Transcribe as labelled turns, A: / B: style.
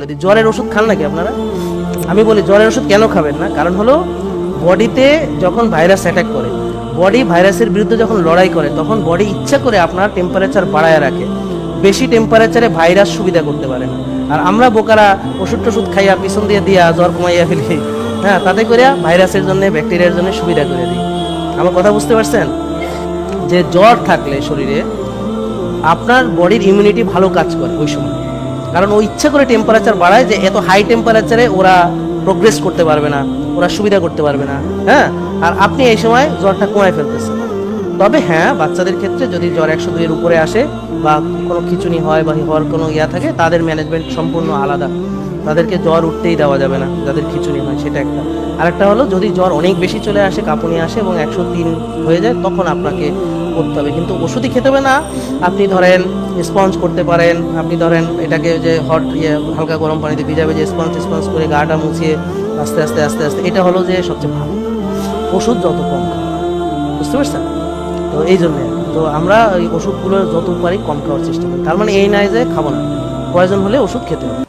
A: যদি জ্বরের ওষুধ খান নাকি আপনারা? আমি বলি জ্বরের ওষুধ কেন খাবেন না, কারণ হলো বডিতে যখন ভাইরাস অ্যাটাক করে, বডি ভাইরাসের বিরুদ্ধে যখন লড়াই করে, তখন বডি ইচ্ছা করে আপনার টেম্পারেচার বাড়ায় রাখে। বেশি টেম্পারেচারে ভাইরাস সুবিধা করতে পারে না। আর আমরা বোকারা ওষুধ টষুধ খাইয়া পিছন দিয়ে দিয়া জ্বর কমাইয়া ফেলি, হ্যাঁ, তাতে করে ভাইরাসের জন্য ব্যাকটেরিয়ার জন্য সুবিধা করে দিই। আমার কথা বুঝতে পারছেন? যে জ্বর থাকলে শরীরে আপনার বডির ইমিউনিটি ভালো কাজ করে ওই সময়, কারণ ও ইচ্ছা করে টেম্পারেচার বাড়ায় যে এত হাই টেম্পারেচারে ওরা প্রোগ্রেস করতে পারবে না, ওরা সুবিধা করতে পারবে না, হ্যাঁ। আর আপনি এই সময় জ্বরটা কমায় ফেলতেছেন। তবে হ্যাঁ, বাচ্চাদের ক্ষেত্রে যদি জ্বর 102-এর উপরে আসে বা কোনো খিঁচুনি হয় বা হওয়ার কোনো ইয়া থাকে, তাদের ম্যানেজমেন্ট সম্পূর্ণ আলাদা। তাদেরকে জ্বর উঠতেই দেওয়া যাবে না যাদের খিঁচুনি হয়, সেটা একটা। আরেকটা হলো যদি জ্বর অনেক বেশি চলে আসে, কাঁপুনি আসে এবং 103 হয়ে যায়, তখন আপনাকে করতে হবে, কিন্তু ওষুধই খেতে হবে না। আপনি ধরেন স্পঞ্জ করতে পারেন, আপনি ধরেন এটাকে যে হট হালকা গরম পানিতে ভিজাবে, যে স্পঞ্জ করে গাটা মুছিয়ে আস্তে আস্তে আস্তে আস্তে, এটা হলো যে সবচেয়ে ভালো ওষুধ যত কম খাওয়া। বুঝতে পারছেন? তো এই জন্যে তো আমরা ওই ওষুধগুলো যত পারি কম খাওয়ার চেষ্টা করি। তার মানে এই নয় যে খাবো না, প্রয়োজন হলে ওষুধ খেতে হবে।